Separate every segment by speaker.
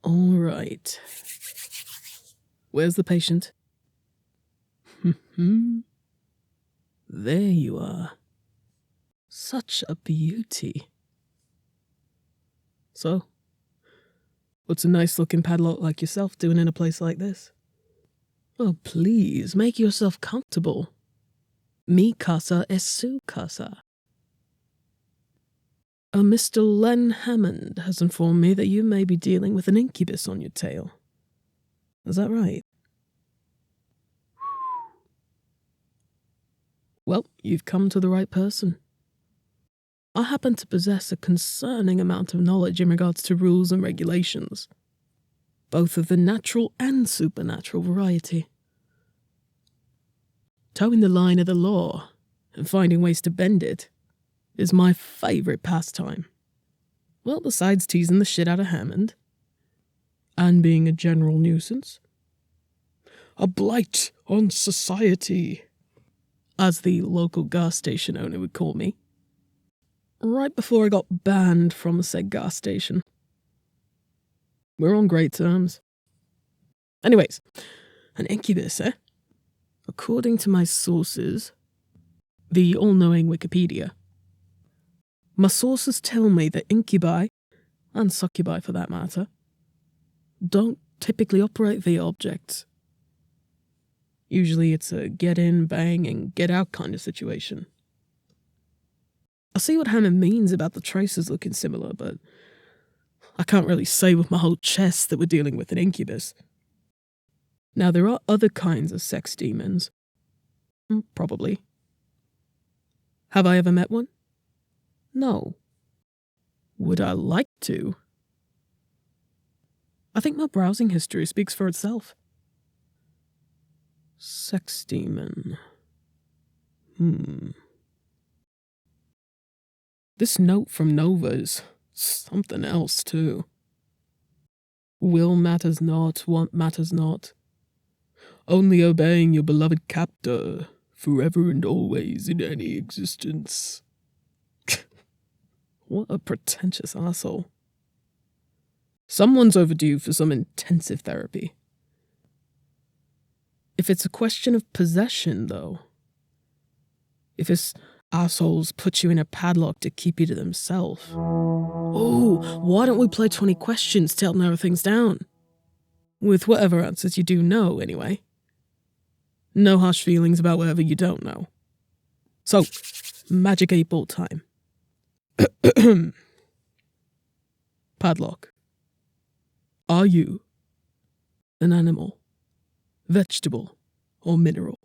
Speaker 1: All right. Where's the patient? There you are. Such a beauty. So, what's a nice-looking padlock like yourself doing in a place like this? Oh, please, make yourself comfortable. Mi casa es su casa. A Mr. Len Hammond has informed me that you may be dealing with an incubus on your tail. Is that right? Well, you've come to the right person. I happen to possess a concerning amount of knowledge in regards to rules and regulations, both of the natural and supernatural variety. Towing the line of the law and finding ways to bend it is my favourite pastime. Well, besides teasing the shit out of Hammond, and being a general nuisance. A blight on society, as the local gas station owner would call me. Right before I got banned from said gas station. We're on great terms. Anyways, an incubus, eh? According to my sources, the all-knowing Wikipedia, my sources tell me that incubi, and succubi for that matter, don't typically operate via objects. Usually it's a get in, bang, and get out kind of situation. I see what Hammond means about the traces looking similar, but I can't really say with my whole chest that we're dealing with an incubus. Now, there are other kinds of sex demons. Probably. Have I ever met one? No. Would I like to? I think my browsing history speaks for itself. Sex demon. This note from Nova is something else, too. Will matters not, want matters not. Only obeying your beloved captor, forever and always in any existence. What a pretentious arsehole. Someone's overdue for some intensive therapy. If it's a question of possession, though, if this assholes put you in a padlock to keep you to themselves. Oh, why don't we play 20 questions to help narrow things down? With whatever answers you do know, anyway. No harsh feelings about whatever you don't know. So, magic 8-ball time. Padlock. Are you an animal, vegetable, or mineral?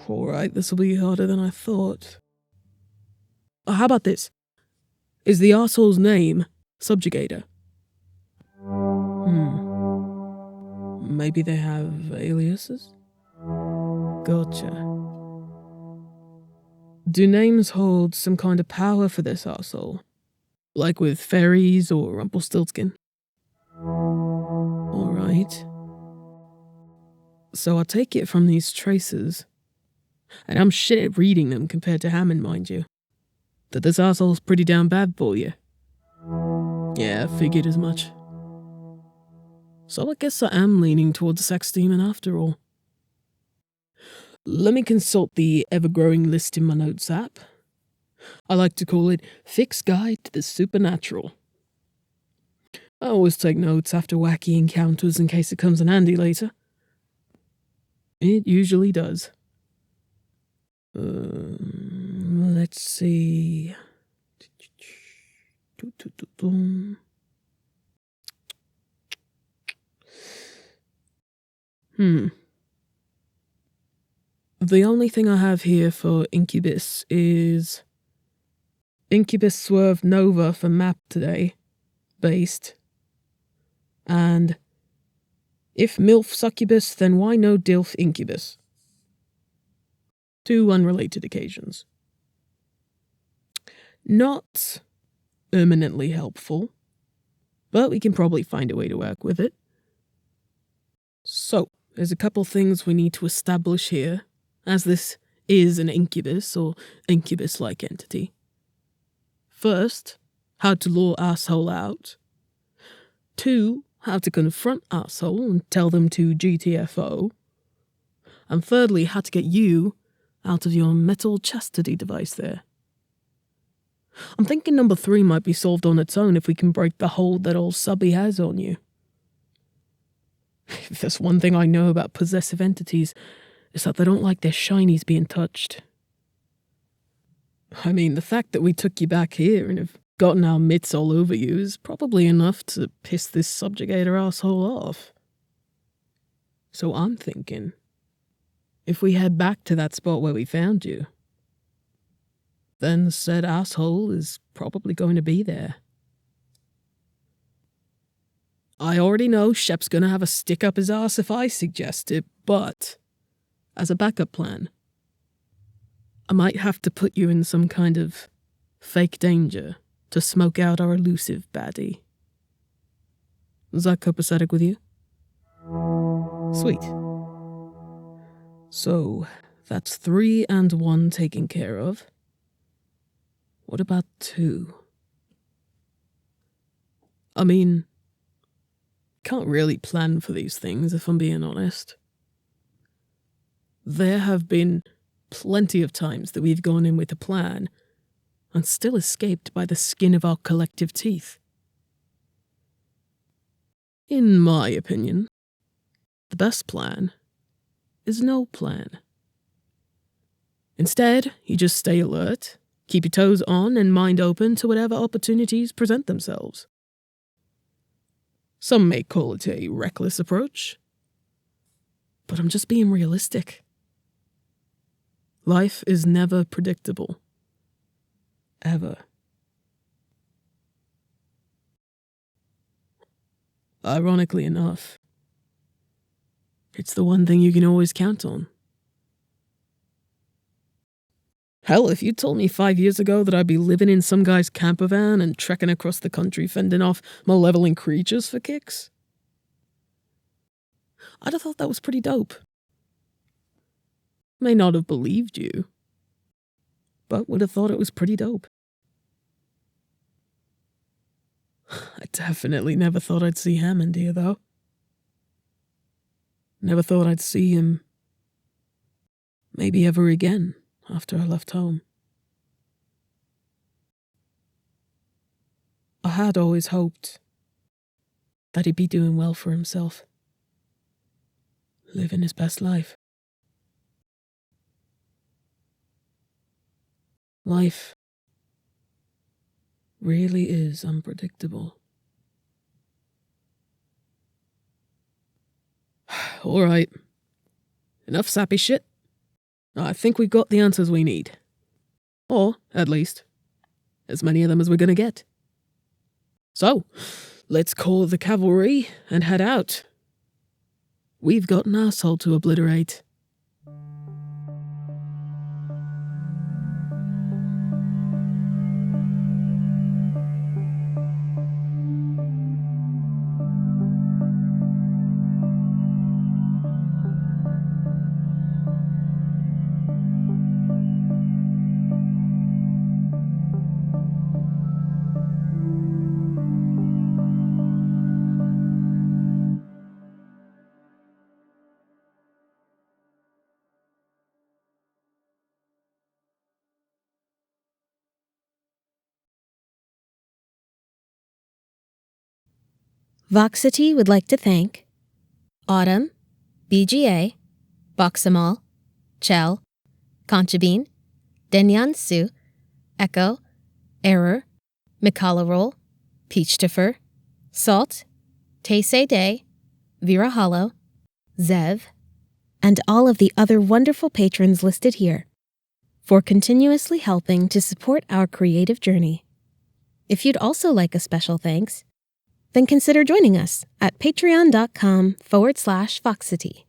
Speaker 1: Alright, this will be harder than I thought. How about this? Is the arsehole's name Subjugator? Maybe they have aliases? Gotcha. Do names hold some kind of power for this arsehole? Like with fairies or Rumpelstiltskin? Alright. So I take it from these traces, and I'm shit at reading them compared to Hammond, mind you, that this arsehole's pretty damn bad for you. Yeah, I figured as much. So I guess I am leaning towards a sex demon after all. Let me consult the ever-growing list in my notes app. I like to call it Fick's Guide to the Supernatural. I always take notes after wacky encounters in case it comes in handy later. It usually does. Let's see. The only thing I have here for Incubus is Incubus Swerve Nova for map today, based. And if MILF Succubus, then why no DILF Incubus? 2 unrelated occasions. Not eminently helpful, but we can probably find a way to work with it. So, there's a couple things we need to establish here, as this is an incubus or incubus-like entity. First, how to lure asshole out. 2, how to confront asshole and tell them to GTFO. And thirdly, how to get you out of your metal chastity device there. I'm thinking number 3 might be solved on its own if we can break the hold that old subby has on you. If there's one thing I know about possessive entities, is that they don't like their shinies being touched. I mean, the fact that we took you back here and have gotten our mitts all over you is probably enough to piss this subjugator asshole off. So I'm thinking, if we head back to that spot where we found you, then said asshole is probably going to be there. I already know Shep's gonna have a stick up his arse if I suggest it, but as a backup plan, I might have to put you in some kind of fake danger to smoke out our elusive baddie. Is that copacetic with you? Sweet. So, that's 3 and 1 taken care of. What about 2? I mean, can't really plan for these things if I'm being honest. There have been plenty of times that we've gone in with a plan and still escaped by the skin of our collective teeth. In my opinion, the best plan is no plan. Instead, you just stay alert, keep your toes on and mind open to whatever opportunities present themselves. Some may call it a reckless approach, but I'm just being realistic. Life is never predictable. Ever. Ironically enough, it's the one thing you can always count on. Hell, if you told me 5 years ago that I'd be living in some guy's camper van and trekking across the country fending off malevolent creatures for kicks, I'd have thought that was pretty dope. May not have believed you, but would have thought it was pretty dope. I definitely never thought I'd see Hammond here, though. Never thought I'd see him maybe ever again after I left home. I had always hoped that he'd be doing well for himself, living his best life. Life really is unpredictable. All right. Enough sappy shit. I think we've got the answers we need. Or, at least, as many of them as we're gonna get. So, let's call the cavalry and head out. We've got an asshole to obliterate.
Speaker 2: Voxitea would like to thank Autumn, BGA, Boxamal, Chell, Conchabine, Denyan Su, Echo, Error, Mikalarol, Peachtifer, Salt, Taysay Day, Vera Hollow, Zev, and all of the other wonderful patrons listed here for continuously helping to support our creative journey. If you'd also like a special thanks, then consider joining us at patreon.com/Voxitea.